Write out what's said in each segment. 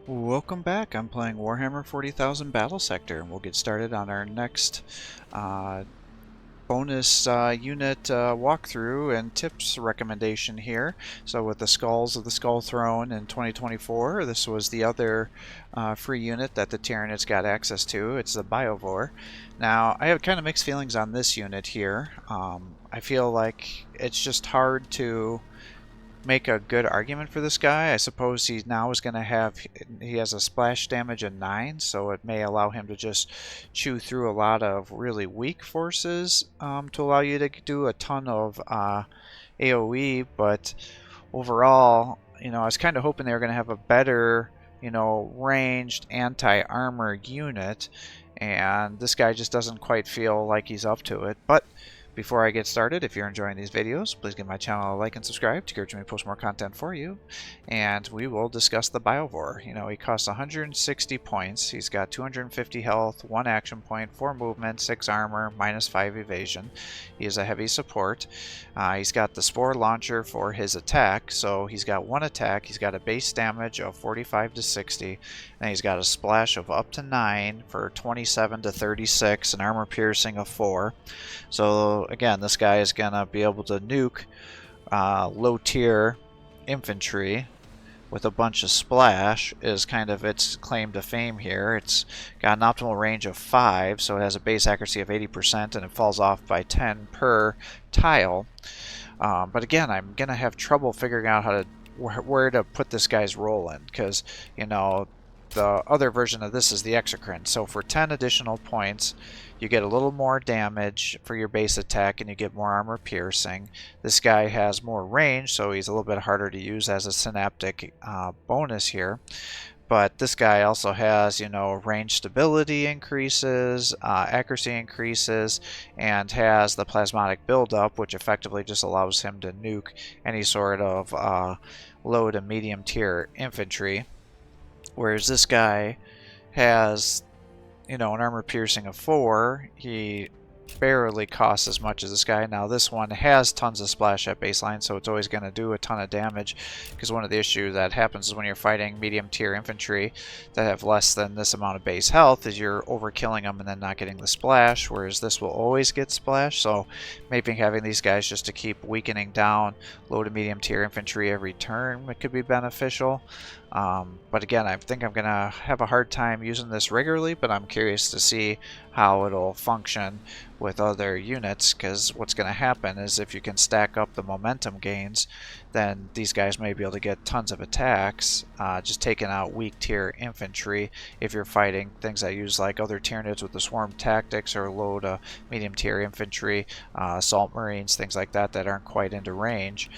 Welcome back. I'm playing Warhammer 40,000 Battlesector, and we'll get started on our next uh, bonus unit walkthrough and tips recommendation here. So with the Skulls of the Skull Throne in 2024, this was the other free unit that the Tyranids got access to. It's the Biovore. Now, I have kind of mixed feelings on this unit here. I feel like it's just hard to make a good argument for this guy. I suppose he now is going to have, he has a splash damage of 9, so it may allow him to just chew through a lot of really weak forces to allow you to do a ton of AoE, but overall, I was kind of hoping they were going to have a better, ranged anti-armor unit, and this guy just doesn't quite feel like he's up to it. But before I get started, if you're enjoying these videos, please give my channel a like and subscribe to encourage me to post more content for you. And we will discuss the Biovore. He costs 160 points. He's got 250 health, 1 action point, 4 movement, 6 armor, -5 evasion. He is a heavy support. He's got the Spore Launcher for his attack, so he's got 1 attack. He's got a base damage of 45 to 60, and he's got a splash of up to 9 for 27 to 36, and armor piercing of 4. So again, this guy is going to be able to nuke low tier infantry with a bunch of splash is kind of its claim to fame here. It's got an optimal range of 5, so it has a base accuracy of 80%, and it falls off by 10 per tile. But again, I'm going to have trouble figuring out how to where to put this guy's role in, because, the other version of this is the Exocrine. So for 10 additional points, you get a little more damage for your base attack and you get more armor piercing. This guy has more range, so he's a little bit harder to use as a synaptic bonus here. But this guy also has, range stability increases, accuracy increases, and has the plasmatic buildup, which effectively just allows him to nuke any sort of low to medium tier infantry. Whereas this guy has, an armor piercing of 4. He barely costs as much as this guy. Now this one has tons of splash at baseline, so it's always going to do a ton of damage, because one of the issues that happens is when you're fighting medium tier infantry that have less than this amount of base health is you're overkilling them and then not getting the splash, whereas this will always get splash. So maybe having these guys just to keep weakening down low to medium tier infantry every turn, it could be beneficial. But again, I think I'm gonna have a hard time using this regularly, but I'm curious to see how it'll function with other units, because what's going to happen is if you can stack up the momentum gains, then these guys may be able to get tons of attacks, just taking out weak tier infantry if you're fighting things that use like other Tyranids with the swarm tactics, or low to medium tier infantry, assault marines, things like that that aren't quite into range.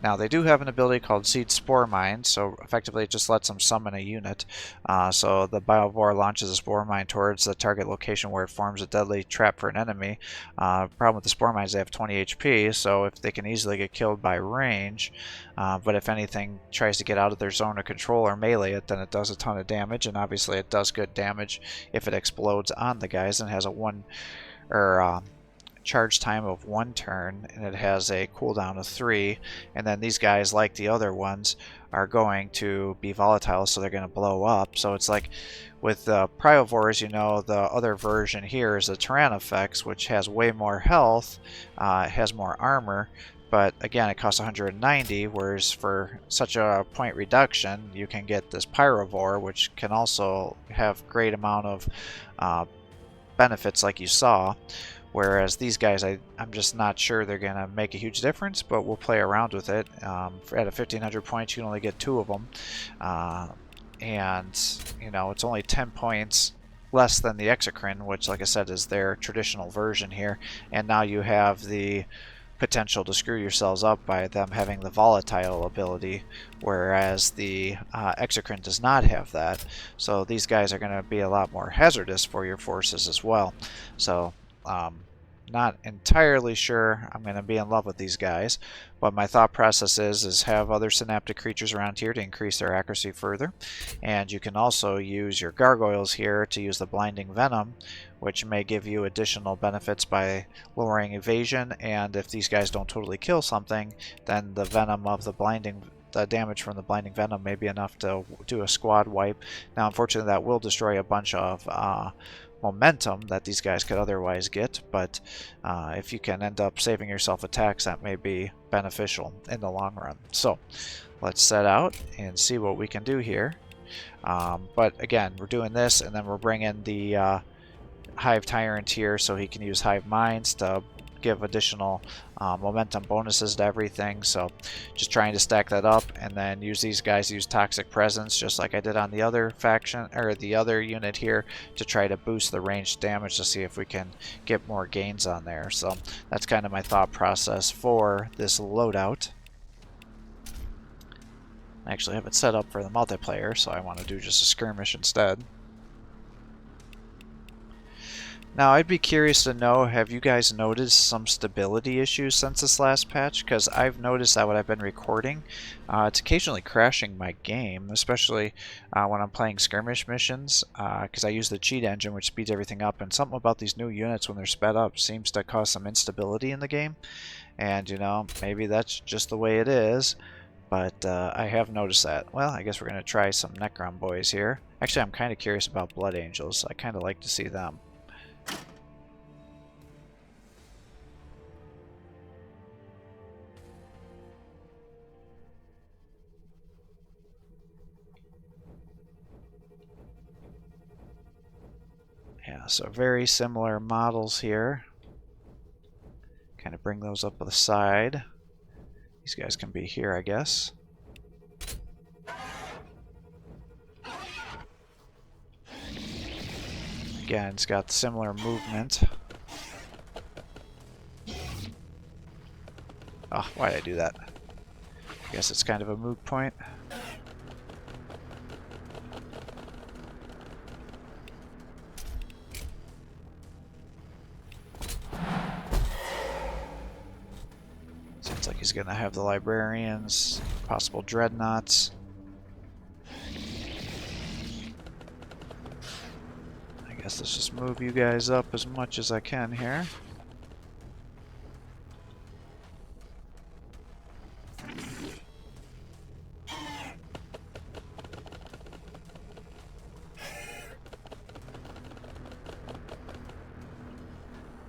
Now they do have an ability called Seed Spore Mine, so effectively it just lets them summon a unit. So the Biovore launches a Spore Mine towards the target location where it forms a deadly trap for an enemy. Problem with the Spore Mines, they have 20 HP, so if they can easily get killed by range, but if anything tries to get out of their zone of control or melee it, then it does a ton of damage, and obviously it does good damage if it explodes on the guys, and has a charge time of 1 turn, and it has a cooldown of 3. And then these guys, like the other ones, are going to be volatile, so they're going to blow up. So it's like with the Biovores, the other version here is the Tyranid, which has way more health, has more armor, but again it costs 190, whereas for such a point reduction you can get this Biovore, which can also have great amount of benefits like you saw. Whereas these guys, I'm just not sure they're going to make a huge difference, but we'll play around with it. At a 1500 points, you can only get 2 of them. And, it's only 10 points less than the Exocrine, which, like I said, is their traditional version here. And now you have the potential to screw yourselves up by them having the volatile ability, whereas the Exocrine does not have that. So these guys are going to be a lot more hazardous for your forces as well. So not entirely sure I'm going to be in love with these guys, but my thought process is have other synaptic creatures around here to increase their accuracy further. And you can also use your gargoyles here to use the blinding venom, which may give you additional benefits by lowering evasion, and if these guys don't totally kill something, then the venom of the blinding the damage from the Blinding Venom may be enough to do a squad wipe. Now, unfortunately, that will destroy a bunch of momentum that these guys could otherwise get, but if you can end up saving yourself attacks, that may be beneficial in the long run. So let's set out and see what we can do here. But again, we're doing this, and then we're bringing the Hive Tyrant here so he can use Hive Minds to give additional momentum bonuses to everything. So just trying to stack that up, and then use these guys to use Toxic Presence just like I did on the other faction, or the other unit here, to try to boost the ranged damage to see if we can get more gains on there. So that's kind of my thought process for this loadout. I actually have it set up for the multiplayer, so I want to do just a skirmish instead. Now, I'd be curious to know, have you guys noticed some stability issues since this last patch? Because I've noticed that when I've been recording, it's occasionally crashing my game, especially when I'm playing skirmish missions, because I use the cheat engine, which speeds everything up, and something about these new units when they're sped up seems to cause some instability in the game. And, you know, maybe that's just the way it is, but I have noticed that. Well, I guess we're going to try some Necron boys here. Actually, I'm kind of curious about Blood Angels. I kind of like to see them. Yeah, so very similar models here. Kind of bring those up to the side. These guys can be here, I guess. Again, it's got similar movement. Oh, why did I do that? I guess it's kind of a moot point. Seems like he's going to have the librarians, possible dreadnoughts. I guess let's just move you guys up as much as I can here.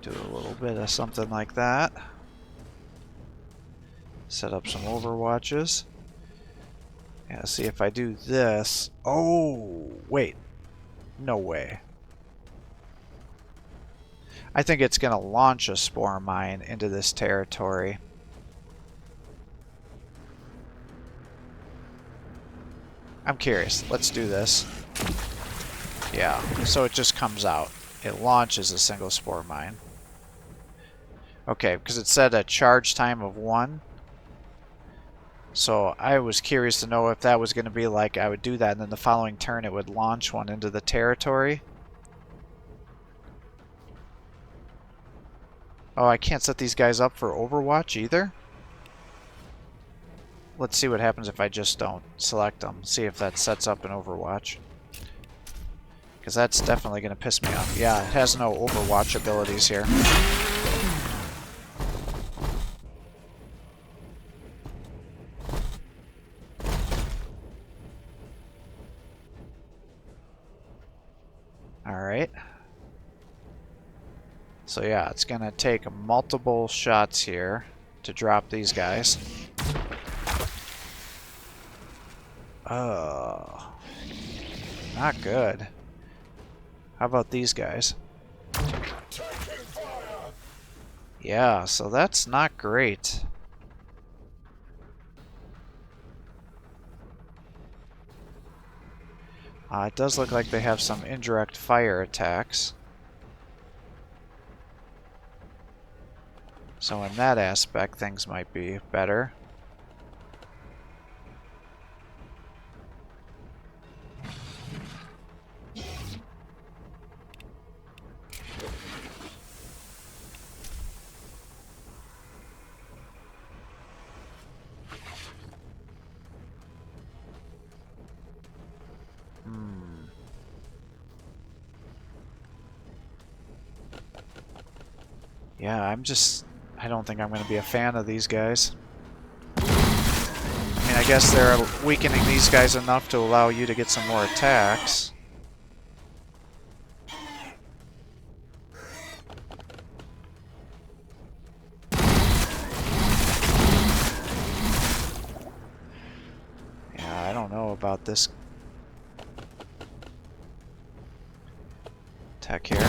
Do a little bit of something like that. Set up some overwatches. Yeah, see if I do this. Oh, wait. No way. I think it's going to launch a spore mine into this territory. I'm curious. Let's do this. Yeah, so it just comes out. It launches a single spore mine. Okay, because it said a charge time of 1. So I was curious to know if that was going to be like I would do that and then the following turn it would launch one into the territory. Oh, I can't set these guys up for Overwatch either? Let's see what happens if I just don't select them. See if that sets up an Overwatch. Because that's definitely going to piss me off. Yeah, it has no Overwatch abilities here. Alright. So yeah, it's going to take multiple shots here to drop these guys. Oh, not good. How about these guys? Yeah, so that's not great. It does look like they have some indirect fire attacks. So in that aspect, things might be better. Yeah, I don't think I'm going to be a fan of these guys. I mean, I I guess they're weakening these guys enough to allow you to get some more attacks. Yeah, I don't know about this tech here.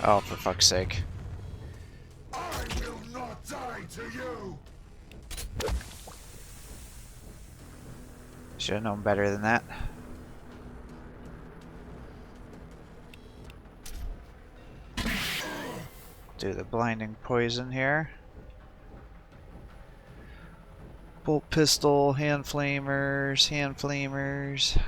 Oh, for fuck's sake. I will not die to you. Should have known better than that. Do the blinding poison here. Bolt pistol, hand flamers, hand flamers.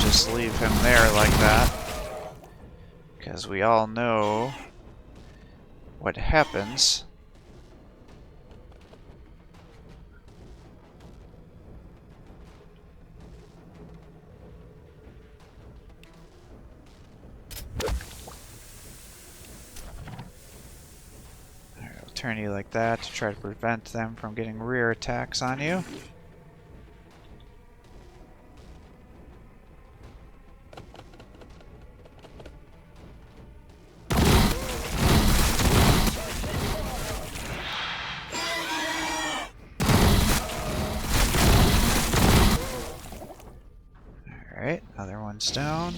Just leave him there like that, because we all know what happens. Alright, I'll turn you like that to try to prevent them from getting rear attacks on you. Alright, other one's down.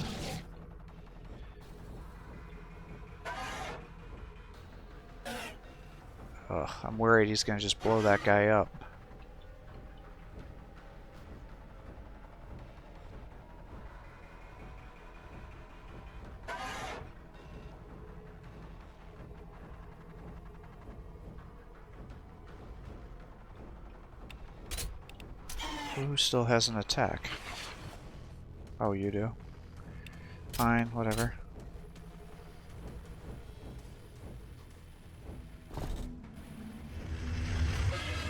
Ugh, I'm worried he's gonna just blow that guy up. Who still has an attack? Oh, you do. Fine, whatever.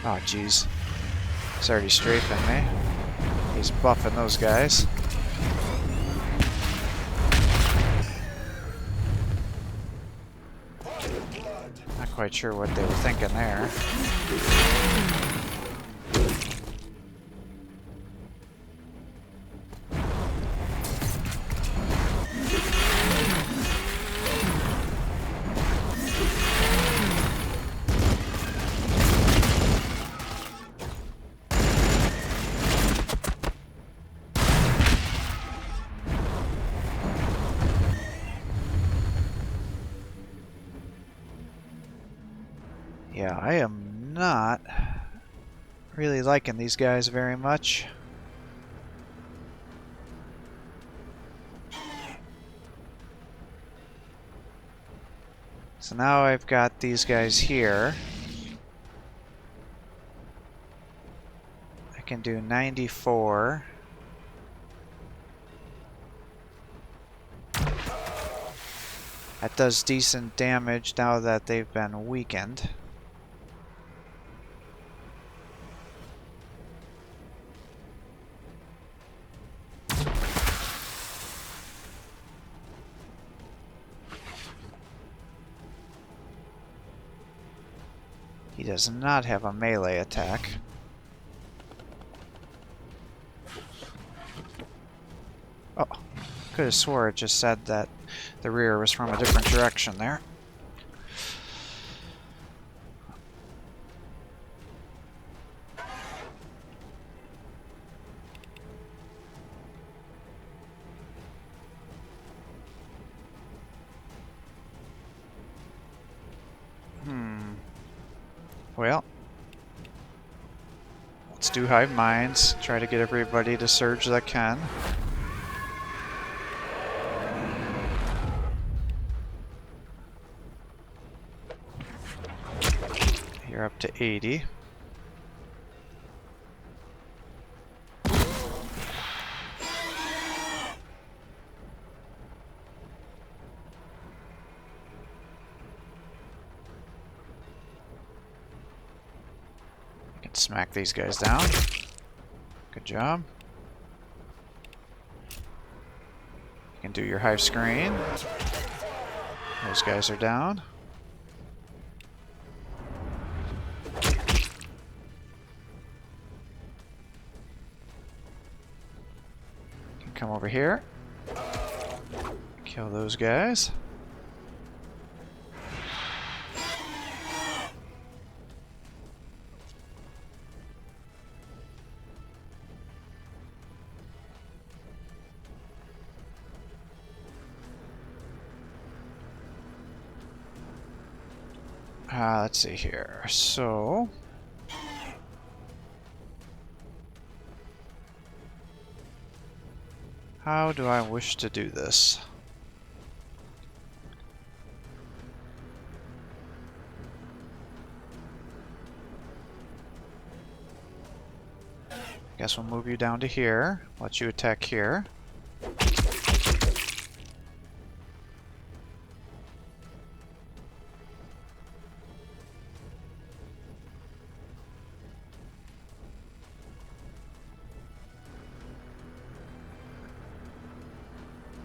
Oh, jeez. He's already strafing me. He's buffing those guys. Not quite sure what they were thinking there. Yeah, I am not really liking these guys very much. So now I've got these guys here. I can do 94. That does decent damage now that they've been weakened. He does not have a melee attack. Oh, could have swore it just said that the rear was from a different direction there. Well, let's do hive minds. Try to get everybody to surge that can. You're up to 80. Smack these guys down. Good job. You can do your hive screen. Those guys are down. You can come over here. Kill those guys. Let's see here. So, how do I wish to do this? Guess we'll move you down to here. Let you attack here.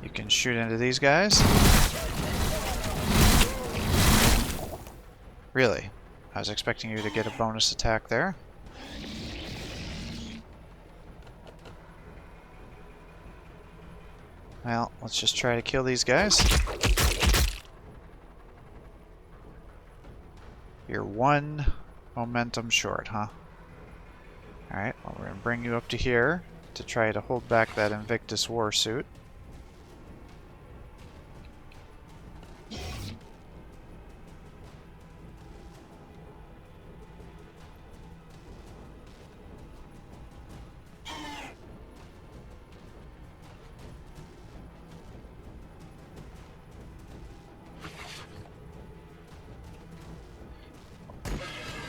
You can shoot into these guys. Really? I was expecting you to get a bonus attack there. Well, let's just try to kill these guys. You're one momentum short, huh? Alright, well, we're going to bring you up to here to try to hold back that Invictus Warsuit.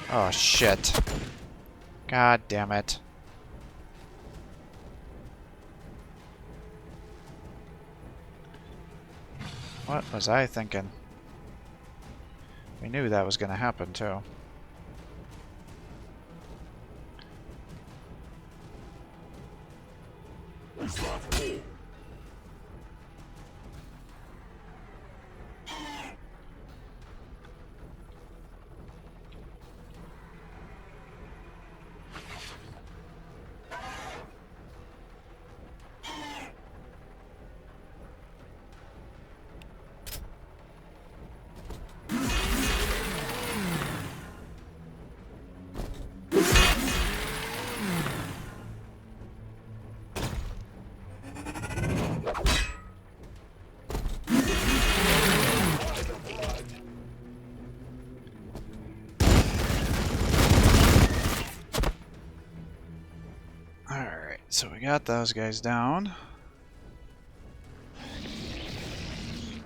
Oh, shit. God damn it. What was I thinking? We knew that was going to happen, too. So we got those guys down.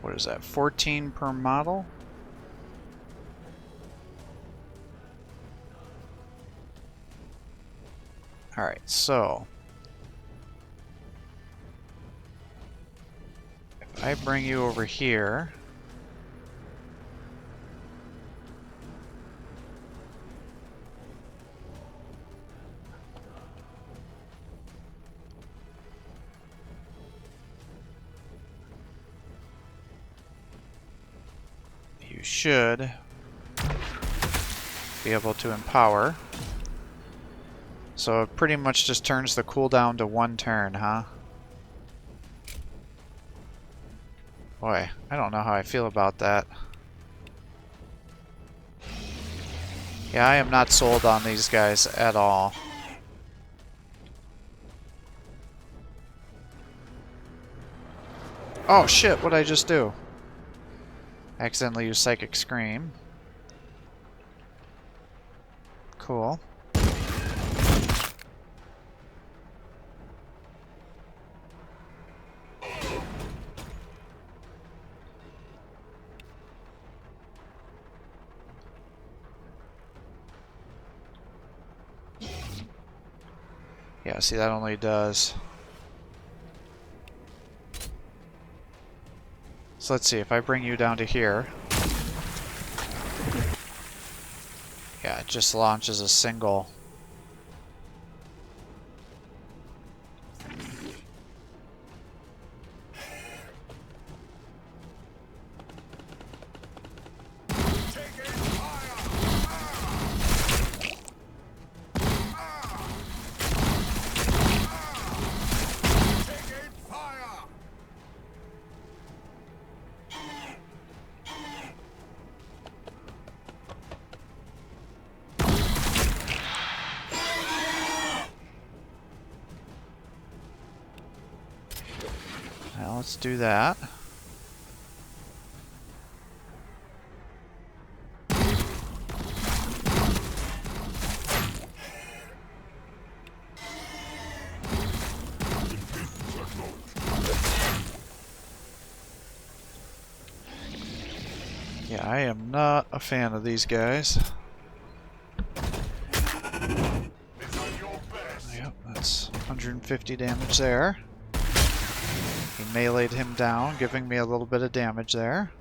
What is that, 14 per model? Alright, so if I bring you over here, you should be able to empower. So it pretty much just turns the cooldown to 1 turn, huh? Boy, I don't know how I feel about that. Yeah, I am not sold on these guys at all. Oh shit, what'd I just do? Accidentally use Psychic Scream. Cool. Yeah, see, that only does... So let's see, if I bring you down to here... Yeah, it just launches a single... Now let's do that. Yeah, I am not a fan of these guys. Yep, that's 150 damage there. He meleeed him down, giving me a little bit of damage there.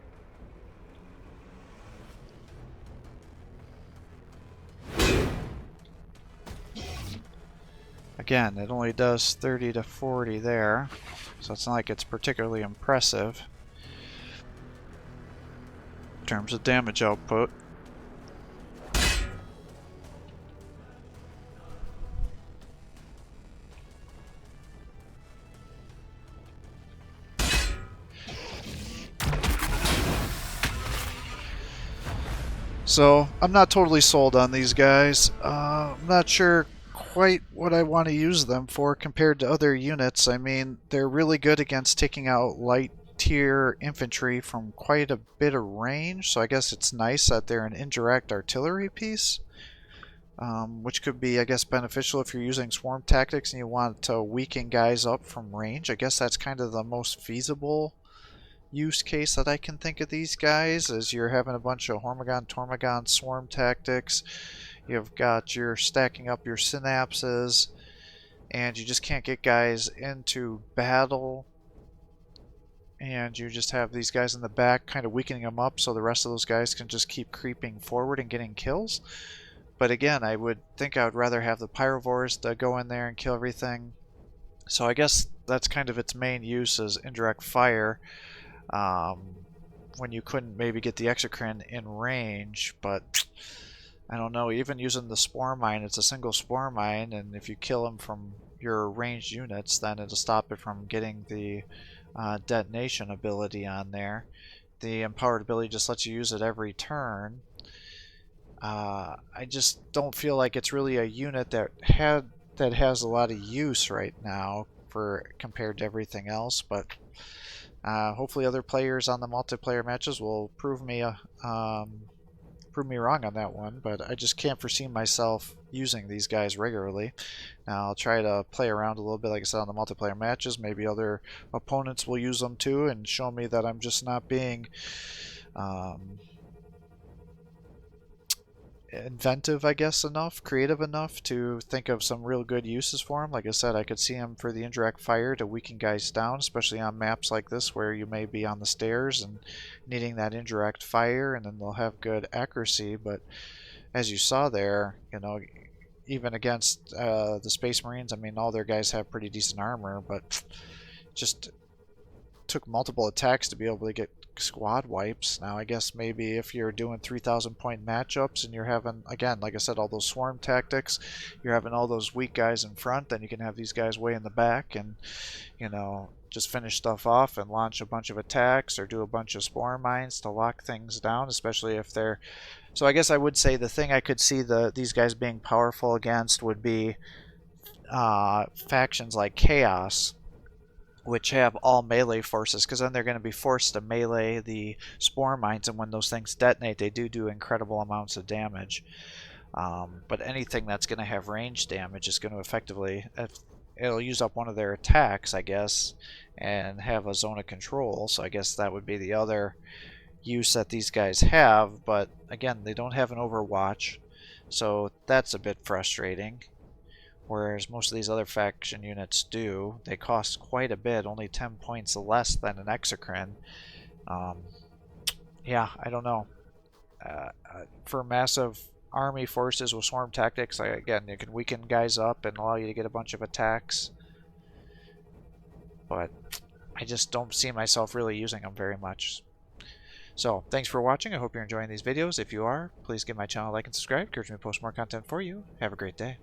Again, it only does 30 to 40 there, so it's not like it's particularly impressive in terms of damage output. So, I'm not totally sold on these guys. I'm not sure quite what I want to use them for compared to other units. I mean, they're really good against taking out light tier infantry from quite a bit of range, so I guess it's nice that they're an indirect artillery piece, which could be, I guess, beneficial if you're using swarm tactics and you want to weaken guys up from range. I guess that's kind of the most feasible use case that I can think of these guys, is you're having a bunch of Hormagon, Tormagon swarm tactics. You've got your stacking up your synapses, and you just can't get guys into battle, and you just have these guys in the back kind of weakening them up so the rest of those guys can just keep creeping forward and getting kills. But again, I would think I would rather have the Pyrovores to go in there and kill everything. So I guess that's kind of its main use, is indirect fire. When you couldn't maybe get the exocrine in range, but I don't know, even using the spore mine, it's a single spore mine, and if you kill them from your ranged units, then it'll stop it from getting the detonation ability on there. The empowered ability just lets you use it every turn. I just don't feel like it's really a unit that has a lot of use right now for compared to everything else, but hopefully other players on the multiplayer matches will prove me wrong on that one, but I just can't foresee myself using these guys regularly. Now I'll try to play around a little bit, like I said, on the multiplayer matches. Maybe other opponents will use them too and show me that I'm just not being inventive, I guess, creative enough to think of some real good uses for them. Like I said, I could see them for the indirect fire to weaken guys down, especially on maps like this where you may be on the stairs and needing that indirect fire, and then they'll have good accuracy. But as you saw there, you know, even against the Space Marines, I mean, all their guys have pretty decent armor, but just took multiple attacks to be able to get squad wipes. Now I guess maybe if you're doing 3,000 point matchups and you're having, again, like I said, all those swarm tactics, you're having all those weak guys in front, then you can have these guys way in the back and, you know, just finish stuff off and launch a bunch of attacks or do a bunch of spore mines to lock things down, especially if they're... So I guess I would say the thing I could see these guys being powerful against would be factions like Chaos, which have all melee forces, because then they're going to be forced to melee the spore mines, and when those things detonate, they do incredible amounts of damage. But anything that's going to have range damage is going to effectively... It'll use up one of their attacks, I guess, and have a zone of control, so I guess that would be the other use that these guys have, but again, they don't have an Overwatch, so that's a bit frustrating. whereas most of these other faction units do. They cost quite a bit, only 10 points less than an exocrine. Yeah, I don't know. For massive army forces with swarm tactics, again, you can weaken guys up and allow you to get a bunch of attacks. But I just don't see myself really using them very much. So, thanks for watching. I hope you're enjoying these videos. If you are, please give my channel a like and subscribe. Encourage me to post more content for you. Have a great day.